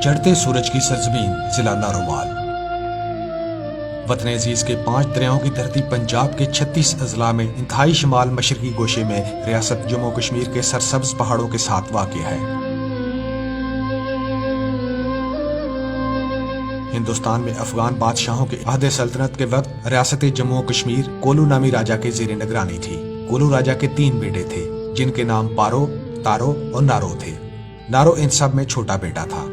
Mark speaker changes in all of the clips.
Speaker 1: چڑھتے سورج کی سرزمین ضلع نارووال۔ وطن عزیز کے 5 دریاؤں کی دھرتی پنجاب کے 36 اضلاع میں انتہائی شمال مشرقی گوشے میں ریاست جموں کشمیر کے سرسبز پہاڑوں کے ساتھ واقع ہے۔ ہندوستان میں افغان بادشاہوں کے عہد سلطنت کے وقت ریاست جموں کشمیر کولو نامی راجا کے زیر نگرانی تھی۔ کولو راجا کے 3 بیٹے تھے جن کے نام پارو، تارو اور نارو تھے۔ نارو ان سب میں چھوٹا بیٹا تھا۔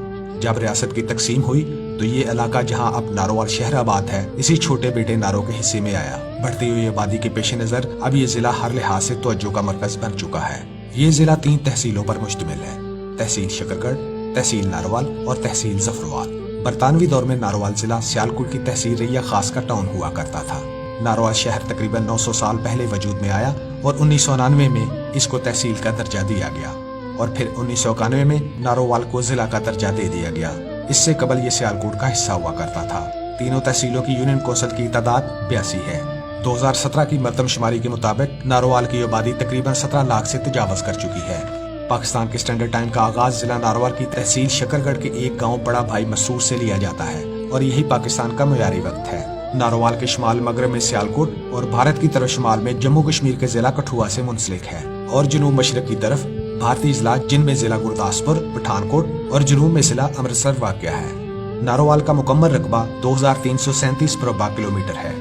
Speaker 1: جب ریاست کی تقسیم ہوئی تو یہ علاقہ جہاں اب نارووال شہر آباد ہے اسی چھوٹے بیٹے نارو کے حصے میں آیا۔ بڑھتی ہوئی آبادی کے پیش نظر اب یہ ضلع ہر لحاظ سے توجہ کا مرکز بن چکا ہے۔ یہ ضلع 3 تحصیلوں پر مشتمل ہے: تحصیل شکرگڑھ، تحصیل نارووال اور تحصیل ظفروال۔ برطانوی دور میں نارووال ضلع سیالکوٹ کی تحصیل ریا خاص کا ٹاؤن ہوا کرتا تھا۔ نارووال شہر تقریباً 900 سال پہلے وجود میں آیا اور 1999 میں اس کو تحصیل کا درجہ دیا گیا اور پھر 1991 میں نارووال کو ضلع کا درجہ دے دیا گیا۔ اس سے قبل یہ سیالکوٹ کا حصہ ہوا کرتا تھا۔ تینوں تحصیلوں کی یونین کونسل کی تعداد 82 ہے۔ 2017 کی مردم شماری کے مطابق نارووال کی آبادی تقریباً 17 لاکھ سے تجاوز کر چکی ہے۔ پاکستان کے اسٹینڈرڈ ٹائم کا آغاز ضلع نارووال کی تحصیل شکرگڑھ کے ایک گاؤں بڑا بھائی مسور سے لیا جاتا ہے اور یہی پاکستان کا معیاری وقت ہے۔ نارووال کے شمال مغرب میں سیالکوٹ اور بھارت کی طرف شمال میں جموں کشمیر کے ضلع کٹھوعہ سے منسلک ہے اور جنوب مشرق کی طرف بھارتی اضلاع جن میں ضلع گرداسپور، پٹھان کوٹ اور جنوب میں ضلع امرتسر واقع ہے۔ نارووال کا مکمل رقبہ 2337 مربع کلومیٹر ہے۔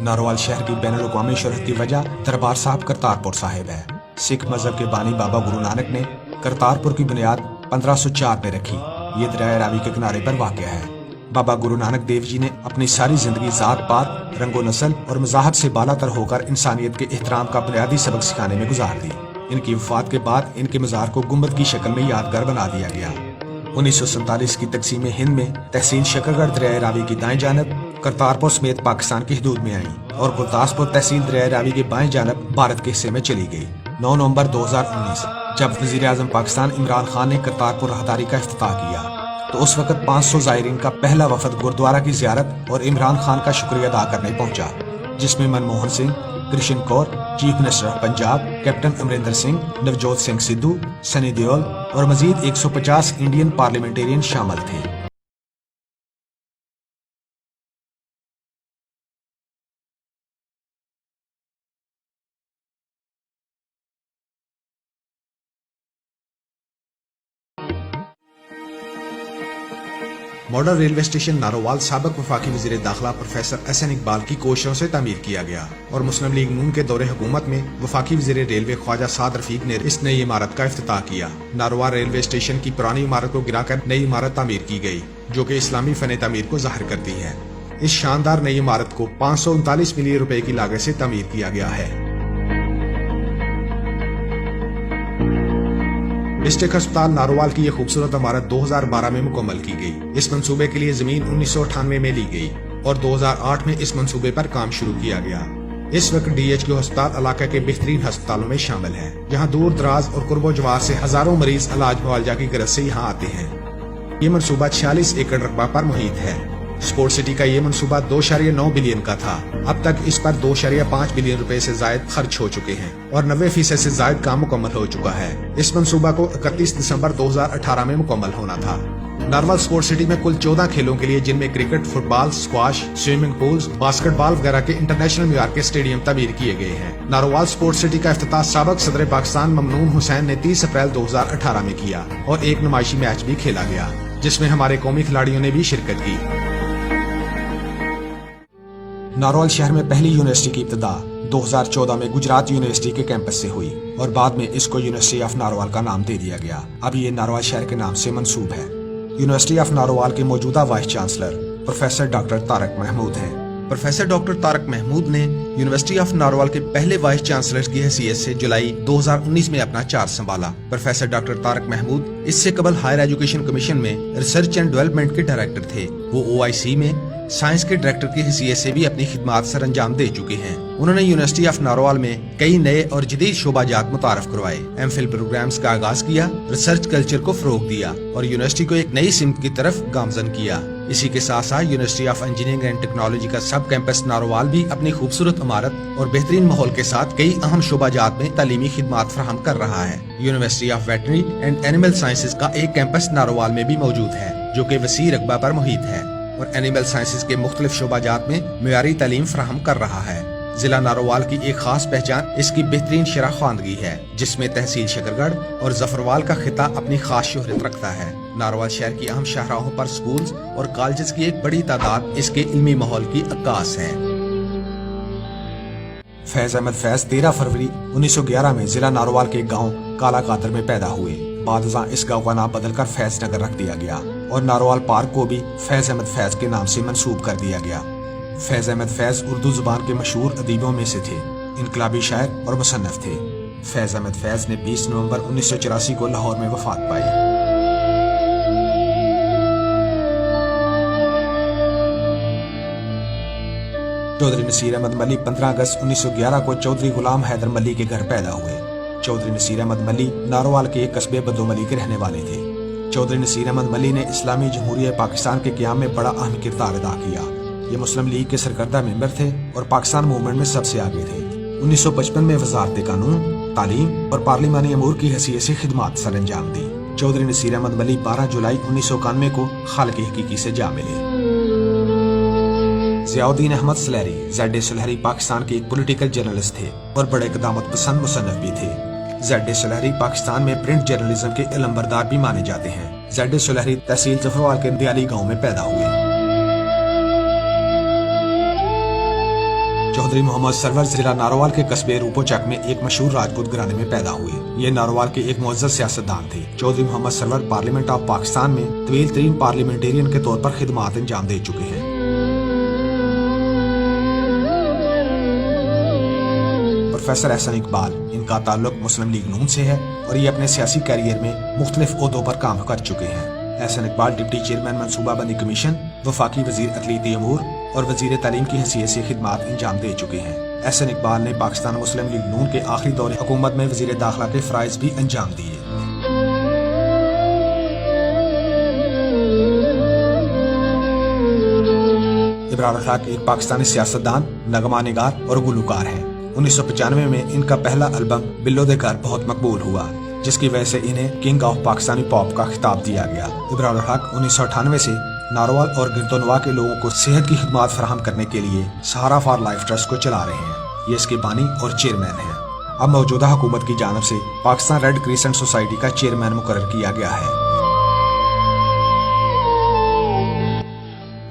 Speaker 1: نارووال شہر کی بین الاقوامی شہرت کی وجہ دربار صاحب کرتارپور صاحب ہے۔ سکھ مذہب کے بانی بابا گرو نانک نے کرتارپور کی بنیاد 1504 میں رکھی۔ یہ دریائے راوی کے کنارے پر واقع ہے۔ بابا گرو نانک دیو جی نے اپنی ساری زندگی ذات پات، رنگ و نسل اور مذاہب سے بالا تر ہو کر انسانیت کے احترام کا بنیادی سبق سکھانے میں گزار دی۔ ان کی وفات کے بعد ان کے مزار کو گنبد کی شکل میں یادگار بنا دیا گیا۔ 1947 کی تقسیم ہند میں تحصیل شکرگڑھ دریائے راوی کی دائیں جانب کرتارپور سمیت پاکستان کی حدود میں آئی اور گرداسپور تحصیل دریائے راوی کے بائیں جانب بھارت کے حصے میں چلی گئی۔ 9 نومبر 2019 جب وزیر اعظم پاکستان عمران خان نے کرتارپور راہداری کا افتتاح کیا تو اس وقت 500 زائرین کا پہلا وفد گردوارہ کی زیارت اور عمران خان کا شکریہ ادا کرنے پہنچا، جس میں Manmohan Singh, Krishan Kaur, chief minister of Punjab captain Amarinder Singh, Navjot Singh Sidhu, Sunny Deol اور مزید 150 انڈین پارلیمنٹرین شامل تھے۔ ماڈل ریلوے اسٹیشن نارووال سابق وفاقی وزیر داخلہ پروفیسر احسن اقبال کی کوششوں سے تعمیر کیا گیا اور مسلم لیگ نون کے دور حکومت میں وفاقی وزیر ریلوے خواجہ سعد رفیق نے اس نئی عمارت کا افتتاح کیا۔ نارووال ریلوے اسٹیشن کی پرانی عمارت کو گرا کر نئی عمارت تعمیر کی گئی جو کہ اسلامی فن تعمیر کو ظاہر کرتی ہے۔ اس شاندار نئی عمارت کو 539 ملین روپے کی لاگت سے تعمیر کیا گیا ہے۔ ڈسٹرکٹ ہسپتال نارووال کی یہ خوبصورت عمارت 2012 میں مکمل کی گئی۔ اس منصوبے کے لیے زمین 1998 میں لی گئی اور 2008 میں اس منصوبے پر کام شروع کیا گیا۔ اس وقت DHQ ہسپتال علاقہ کے بہترین ہسپتالوں میں شامل ہے جہاں دور دراز اور قرب و جوار سے ہزاروں مریض علاج معالجہ کی غرض سے یہاں آتے ہیں۔ یہ منصوبہ 46 ایکڑ رقبہ پر محیط ہے۔ اسپورٹ سٹی کا یہ منصوبہ 2.9 بلین کا تھا۔ اب تک اس پر 2.5 بلین روپے سے زائد خرچ ہو چکے ہیں اور 90% سے زائد کام مکمل ہو چکا ہے۔ اس منصوبہ کو 31 دسمبر 2018 میں مکمل ہونا تھا۔ نارووال اسپورٹ سٹی میں کل 14 کھیلوں کے لیے جن میں کرکٹ، فٹ بال، اسکواش، سوئمنگ پولز، باسکٹ بال وغیرہ کے انٹرنیشنل معیار کے اسٹیڈیم تعمیر کیے گئے ہیں۔ نارووال اسپورٹ سٹی کا افتتاح سابق صدر پاکستان ممنون حسین نے 30 اپریل 2018 میں کیا اور ایک نمائشی میچ بھی کھیلا گیا جس میں ہمارے قومی کھلاڑیوں نے بھی شرکت کی۔ نارووال شہر میں پہلی یونیورسٹی کی ابتدا 2014 میں گجرات یونیورسٹی کے کیمپس سے ہوئی اور بعد میں اس کو یونیورسٹی آف نارووال کا نام دے دیا گیا۔ اب یہ نارووال شہر کے نام سے منسوب ہے۔ یونیورسٹی آف نارووال کے موجودہ vice chancellor professor doctor Tariq Mahmood ہیں۔ پروفیسر ڈاکٹر طارق محمود نے یونیورسٹی آف نارووال کے پہلے وائس چانسلر کی حیثیت سے جولائی 2019 میں اپنا چارج سنبھالا۔ پروفیسر ڈاکٹر طارق محمود اس سے قبل ہائر ایجوکیشن کمیشن میں ریسرچ اینڈ ڈیولپمنٹ کے ڈائریکٹر تھے۔ وہ OIC میں سائنس کے ڈائریکٹر کی حیثیت سے بھی اپنی خدمات سر انجام دے چکے ہیں۔ انہوں نے یونیورسٹی آف نارووال میں کئی نئے اور جدید شعبہ جات متعارف کروائے، MPhil پروگرامز کا آغاز کیا، ریسرچ کلچر کو فروغ دیا اور یونیورسٹی کو ایک نئی سمت کی طرف گامزن کیا۔ اسی کے ساتھ ساتھ university of engineering and technology کا سب کیمپس نارووال بھی اپنی خوبصورت عمارت اور بہترین ماحول کے ساتھ کئی اہم شعبہ جات میں تعلیمی خدمات فراہم کر رہا ہے۔ University of veterinary and animal sciences کا ایک کیمپس نارووال میں بھی موجود ہے۔ جو کہ وسیع رقبہ پر محیط ہے اور اینیمل سائنسز کے مختلف شعبہ جات میں معیاری تعلیم فراہم کر رہا ہے۔ ضلع نارووال کی ایک خاص پہچان اس کی بہترین شرح خواندگی ہے، جس میں تحصیل شکرگڑھ اور ظفروال کا خطہ اپنی خاص شہرت رکھتا ہے۔ نارووال شہر کی اہم شاہراہوں پر سکولز اور کالجز کی ایک بڑی تعداد اس کے علمی ماحول کی عکاس ہے۔ فیض احمد فیض 13 فروری 1911 میں ضلع نارووال کے گاؤں کالا قادر میں پیدا ہوئے۔ بعد ازاں اس گاؤں کا نام بدل کر فیض نگر رکھ دیا گیا اور نارووال پارک کو بھی فیض احمد فیض کے نام سے منسوب کر دیا گیا۔ فیض احمد فیض اردو زبان کے مشہور ادیبوں میں سے تھے، انقلابی شاعر اور مصنف تھے۔ فیض احمد فیض نے 20 نومبر 1984 کو لاہور میں وفات پائی۔ چودھری نصیر احمد ملی 15 اگست 1911 کو چودھری غلام حیدر ملی کے گھر پیدا ہوئے۔ چودھری نصیر احمد ملی نارووال کے ایک قصبے بدو ملی کے رہنے والے تھے۔ چودھری نصیر احمد ملی نے اسلامی جمہوریہ پاکستان کے قیام میں بڑا اہم کردار ادا کیا۔ یہ مسلم لیگ کے سرکردہ ممبر تھے اور پاکستان موومنٹ میں سب سے آگے تھے۔ 1955 میں وزارت قانون، تعلیم اور پارلیمانی امور کی حیثیت سے خدمات سر انجام دی۔ چودھری نصیر احمد ملی 12 جولائی 1991 کو خالق حقیقی سے جا ملے۔ ضیاء الدین احمد سلیری زیڈ سلیری پاکستان کے ایک پولیٹیکل جرنلسٹ تھے اور بڑے قدامت پسند مصنف بھی تھے۔ زیڈ سلیری پاکستان میں پرنٹ جرنلزم کے علم بردار بھی مانے جاتے ہیں۔ زیڈ سلیری تحصیل ظفروال کے دیالی گاؤں میں پیدا ہوئے۔ چودھری محمد سرور ضلع نارووال کے قصبے روپو چک میں ایک مشہور راجپوت گھرانے میں پیدا ہوئے۔ یہ نارووال کے ایک معزز سیاستدان تھے۔ چودھری محمد سرور پارلیمنٹ آف پاکستان میں طویل ترین پارلیمنٹیرین کے طور پر خدمات انجام دے چکے ہیں۔ پروفیسر احسن اقبال، ان کا تعلق مسلم لیگ نون سے ہے اور یہ اپنے سیاسی کیریئر میں مختلف عہدوں پر کام کر چکے ہیں۔ احسن اقبال ڈپٹی چیئرمین منصوبہ بندی کمیشن، وفاقی وزیر اقلیتی امور اور وزیر تعلیم کی حیثیت سے خدمات انجام دے چکے ہیں۔ احسن اقبال نے پاکستان مسلم لیگ نون کے آخری دور حکومت میں وزیر داخلہ کے فرائض بھی انجام دیے۔ ابرار الحق ایک پاکستانی سیاستدان، نغمہ نگار اور گلوکار ہیں۔ 1995 میں ان کا پہلا البم بلو دے گھر بہت مقبول ہوا، جس کی وجہ سے انہیں کنگ آف پاکستانی پاپ کا خطاب دیا گیا۔ ابرار الحق 1998 سے نارووال اور گردونوا کے لوگوں کو صحت کی خدمات فراہم کرنے کے لیے سہارا فار لائف ٹرسٹ کو چلا رہے ہیں۔ یہ اس کے بانی اور چیئرمین ہیں۔ اب موجودہ حکومت کی جانب سے پاکستان ریڈ کریسنٹ سوسائٹی کا چیئرمین مقرر کیا گیا ہے۔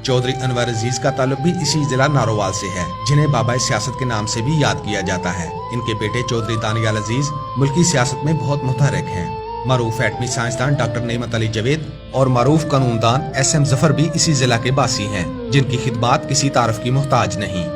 Speaker 1: چودھری انور عزیز کا تعلق بھی اسی ضلع نارووال سے ہے، جنہیں بابا سیاست کے نام سے بھی یاد کیا جاتا ہے۔ ان کے بیٹے چودھری دانیال عزیز ملکی سیاست میں بہت متحرک ہیں۔ معروف ایٹمی سائنسدان ڈاکٹر نعمت علی جوید اور معروف قانون دان ایس ایم ظفر بھی اسی ضلع کے باسی ہیں، جن کی خدمات کسی تعارف کی محتاج نہیں۔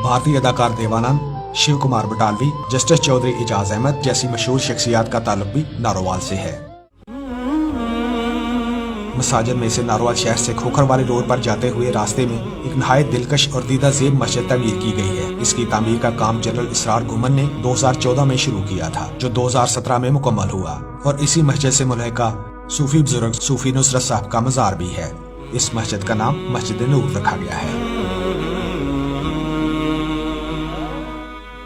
Speaker 1: بھارتی اداکار دیوانند، شیو کمار بٹالوی، جسٹس چودھری اعجاز احمد جیسی مشہور شخصیات کا تعلق بھی نارووال سے ہے۔ مساجد میں سے نارووال شہر سے کھوکھر والے روڈ پر جاتے ہوئے راستے میں ایک نہایت دلکش اور دیدہ زیب مسجد تعمیر کی گئی ہے۔ اس کی تعمیر کا کام جنرل اسرار گھومن نے 2014 میں شروع کیا تھا، جو 2017 میں مکمل ہوا، اور اسی مسجد سے ملحقہ صوفی بزرگ صوفی نصرت صاحب کا مزار بھی ہے۔ اس مسجد کا نام مسجد نور رکھا گیا ہے۔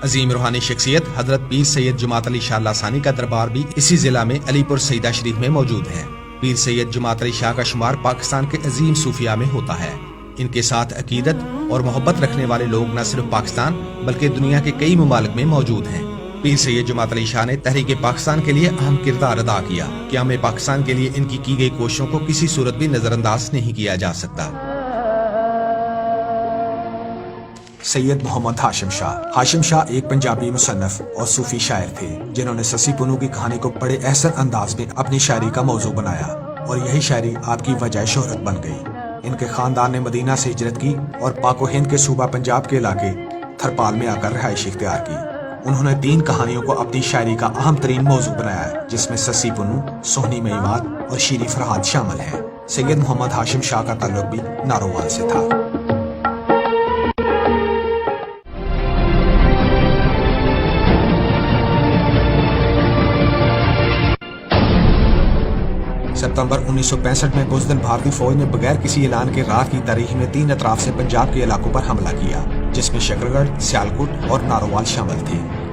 Speaker 1: عظیم روحانی شخصیت حضرت پیر سید جماعت علی شاہ لاسانی کا دربار بھی اسی ضلع میں علی پور سیدہ شریف میں موجود ہے۔ پیر سید جماعت علی شاہ کا شمار پاکستان کے عظیم صوفیاء میں ہوتا ہے۔ ان کے ساتھ عقیدت اور محبت رکھنے والے لوگ نہ صرف پاکستان بلکہ دنیا کے کئی ممالک میں موجود ہیں۔ پیر سید جماعت علی شاہ نے تحریک پاکستان کے لیے اہم کردار ادا کیا۔ قیام پاکستان کے لیے ان کی گئی کوششوں کو کسی صورت بھی نظر انداز نہیں کیا جا سکتا۔ سید محمد ہاشم شاہ۔ ہاشم شاہ ایک پنجابی مصنف اور صوفی شاعر تھے، جنہوں نے سسی پنو کی کہانی کو بڑے احسن انداز میں اپنی شاعری کا موضوع بنایا، اور یہی شاعری آپ کی وجہ شہرت بن گئی۔ ان کے خاندان نے مدینہ سے ہجرت کی اور پاک و ہند کے صوبہ پنجاب کے علاقے تھرپال میں آ کر رہائش اختیار کی۔ انہوں نے 3 کہانیوں کو اپنی شاعری کا اہم ترین موضوع بنایا ہے، جس میں سسی پنو، سوہنی میوات اور شیریں فرحات شامل ہیں۔ سید محمد ہاشم شاہ کا تعلق بھی نارووال سے تھا۔ ستمبر 1965 میں بزدل بھارتی فوج نے بغیر کسی اعلان کے رات کی تاریخ میں 3 اطراف سے پنجاب کے علاقوں پر حملہ کیا، جس میں شکرگڑھ، سیالکوٹ اور نارووال شامل تھے۔